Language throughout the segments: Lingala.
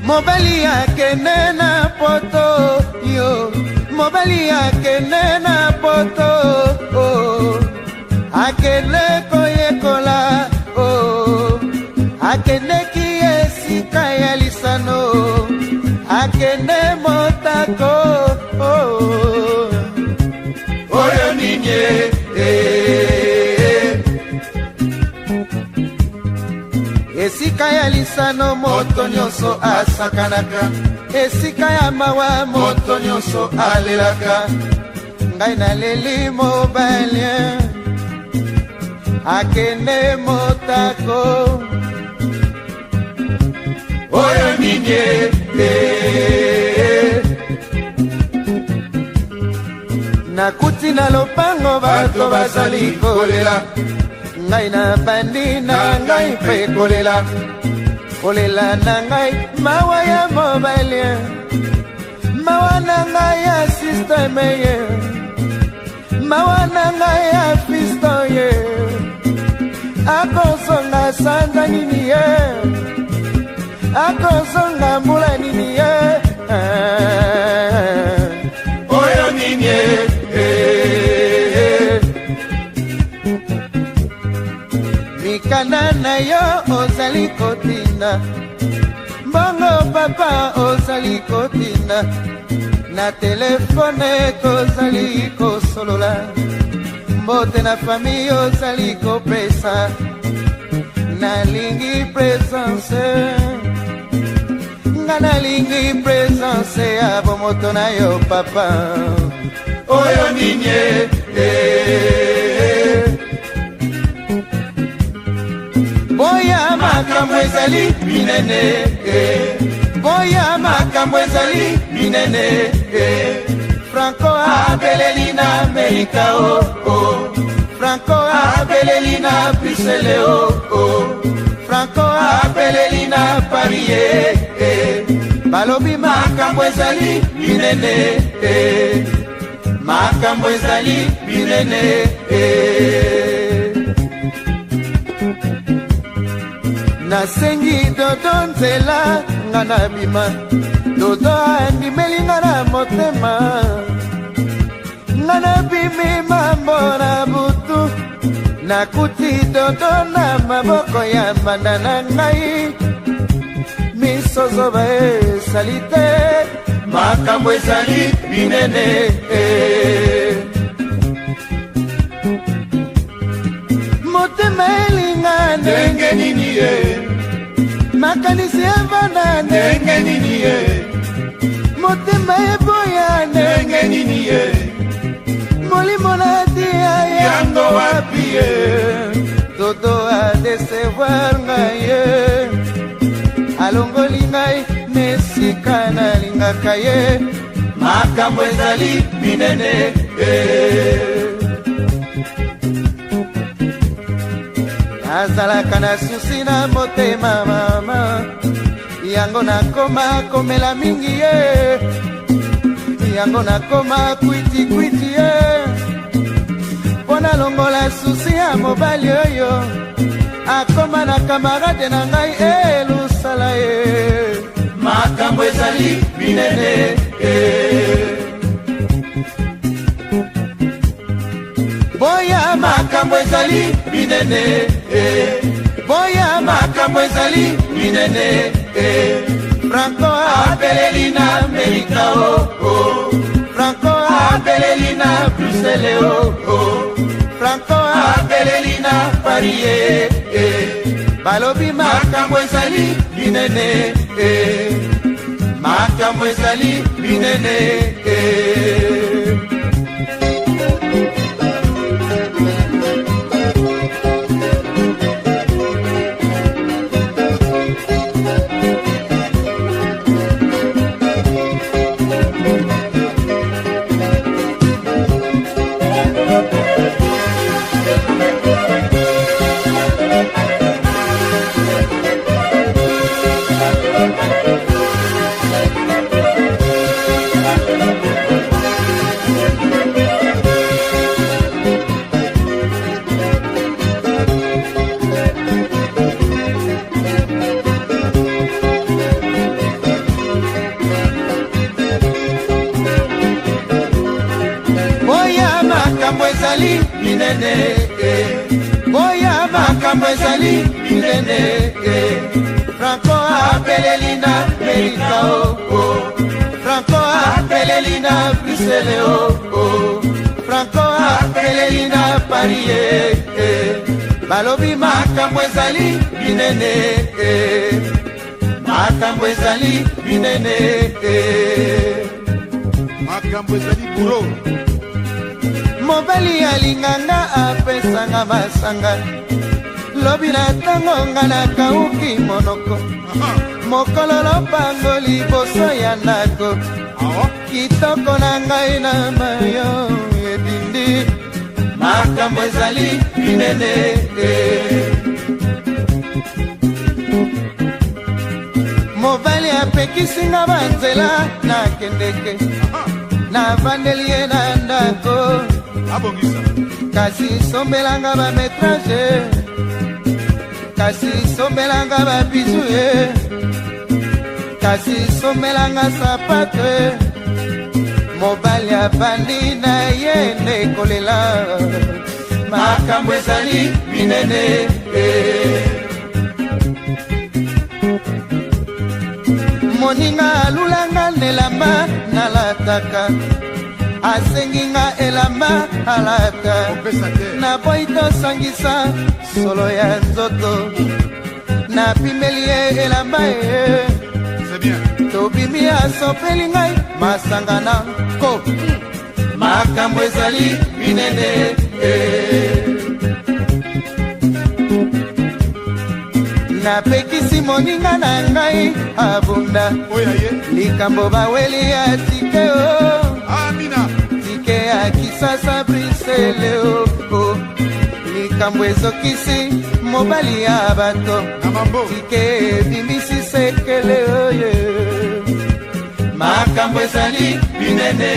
Mobali akende na poto yo, mobali akende na poto oh, akende koyekola oh, akende ki esika ya lisano, akende motako oh, oyo ninye esika ya lisano moto nyonso asakanaka, esika ya mawa moto nyonso alelaka. Ngai naleli mobali akende motako oyo ninye nakuti na lopango bato bazali kolela, ngai na bandi na ngai mpe kolela, kolela na ngai mawa ya mobali, mawa na ngai ya systeme ye, mawa na ngai ya fisto ye, akosonga sanza nini ye, akosonga mbula nini ye oyo nini mikanda na yo ozali kotinda, mbongo papa ozali kotinda, na telefone kozali kosolola, mbote na fami ozali kopesa, nalingi presence, nga nalingi presence ya bomoto na yo papa oyo ninye boya makambo ezali minene boya makambo ezali minene Franco abeleli na Amerika oh, Franco abeleli na Bruxelles oh, Franco abeleli na Paris balobi makambo ezali minene makambo ezali minene nasengi dodo nzela nga na bima, dodo andimeli nga na motema, nga na bimi mambo na butu, nakuti dodo na maboko ya mbanda na ngai, misozoba esali te makambo ezali minene motema elinga ndenge nini ye, makanisi evanda ndenge nini ye, motema eboya ndenge nini ye, molimo natia yango wapi ye, dodo adesevoir ngai ye, alongoli ngai nesika nalingaka ye, makambo ezali minene nazalaka na susi na motema mama, yango nakoma komela mingi ye, yango nakoma kwiti kwiti ye, mpona longola susi ya mobali oyo akoma na kamarade na ngai elusala ye, makambo ezali minene boya makambo ezali minene boya makambo ezali minene Franco abeleli na Amerika oh, Franco abeleli na Bruxelles oh, Franco abeleli na Paris balobi makambo ezali minene makambo ezali minene makambo ezali minene boya makambo ezali minene Franco apeleli na Amerika Franco apeleli na Bruxelles Franco apeleli na Paris balobi makambo ezali minene makambo ezali minene makambo ezali buro mobali alinganga apesanga masanga lobi na ntango nga nakauki monoko mokolo lopango liboso ya ndako kitoko na ngai na mayo edindi makambo ezali minene mobali apekisinga banzela nakendeke navandeli ye na ndako kasi sombelanga bametrage kasi sombelanga babizu ye kasi sombelanga sapato mobali abandi na ye nekolela makambo ezali minene moninga alulanga nelamba nalataka asenginga elamba alata naboyi tosangisa solo ya nzoto napimeli ye elamba ye tobimi asopeli ngai masanga na ko makambo ezali minene napekisi moninga na ngai abunda likambo baweli ya tike tike ya kisasa brisele likambo ezokisi mobali ya bato tike ebimisi sekele oye makambo ezali minene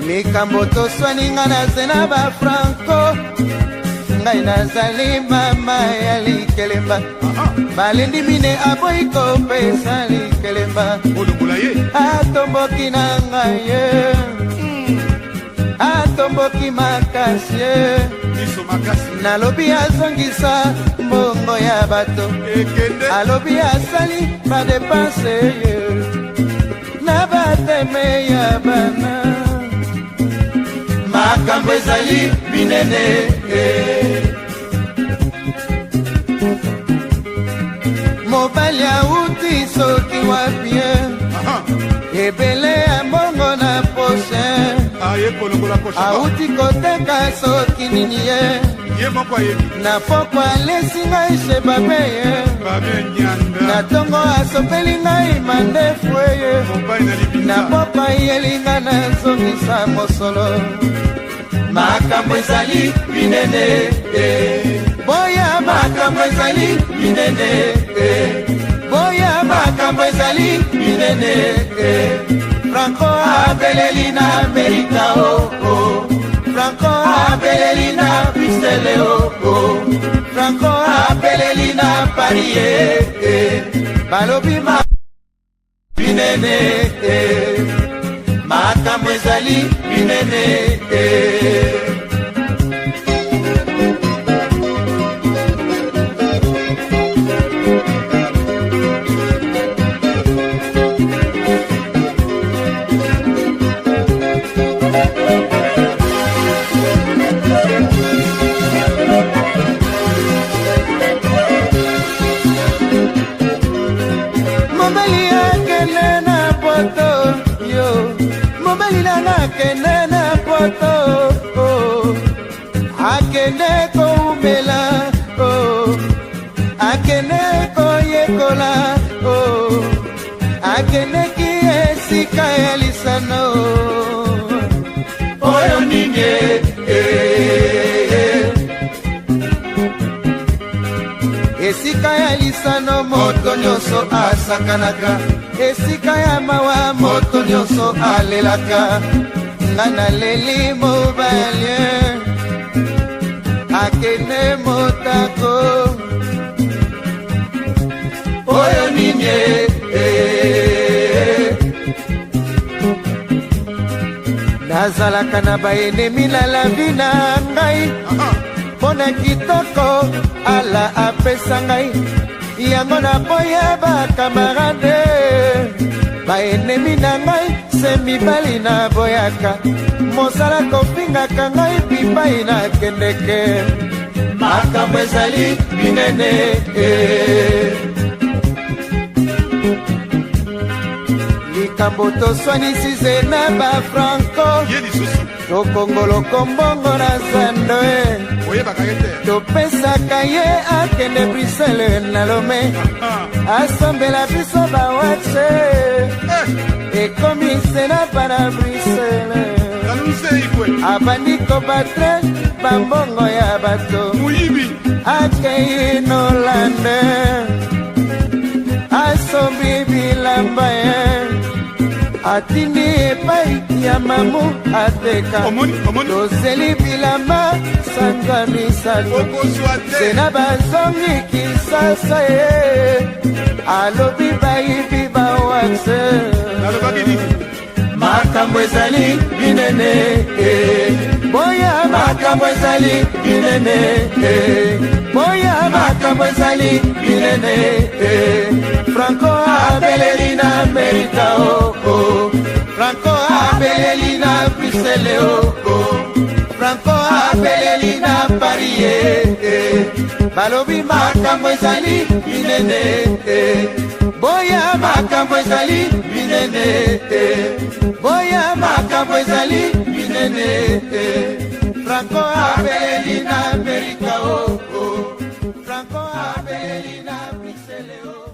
likambo toswaninga nazena bafranco ngai nazali mama ya likelemba balindi mine aboyi kopesa likelemba atomboki na ngai ye atomboki makasi ye nalobi azongisa mbongo ya bato alobi asali badepanse ye na bateme ya bana makambo ezali minene mobali auti soki wapie ebele ya mbongo na poshe auti koteka soki nini ye na poko alesi ngai she babe ye na tongo asopeli ngai mandefu eye na poko ayelinga nazongisa mosolo makambo ezali minene boya makambo ezali minene boya makambo ezali minene Franco abeleli na Amerika Franco abeleli na Bruxelles Franco abeleli na Paris balobi minene makambo ezali minene akende na poto akende koumela akende koyekola akende ki esika ya lisano oyo ninge esika ya lisano moto nyonso asakanaka esika ya mawa moto nyonso alelaka nga naleli mobali akende motako oyo nini nazalaka na baenemi na lavi na ngai mpo na kitoko ala apesa ngai yango naboya bakamarade baenemi na ngai se mibali na boyaka mosala kofingaka ngai bipai na kendeke makambo ezali minene likambo toswanisize na bafranco tokongoloko mbongo na zando topesaka ye akende brisele na lome asombela biso bawache ekomi senapa na brisele abandi kobatre bambongo ya bato akei nolande asombi bilamba ye atindi epai ya mamu ateka toseli bilamba sanza misato sena bazongi kisasa ye alobi bayibi bawakse makambo ezali binene boya makambo ezali binene boya makambo ezali binene Franco abeleli na Amerika Franco abeleli na Bruxelles Franco abeleli na Paris balobi makambo ezali binene boya makambo ezali binene boya makambo ezali binene Franco abeleli na Amerika Franco abeleli na Bruxelles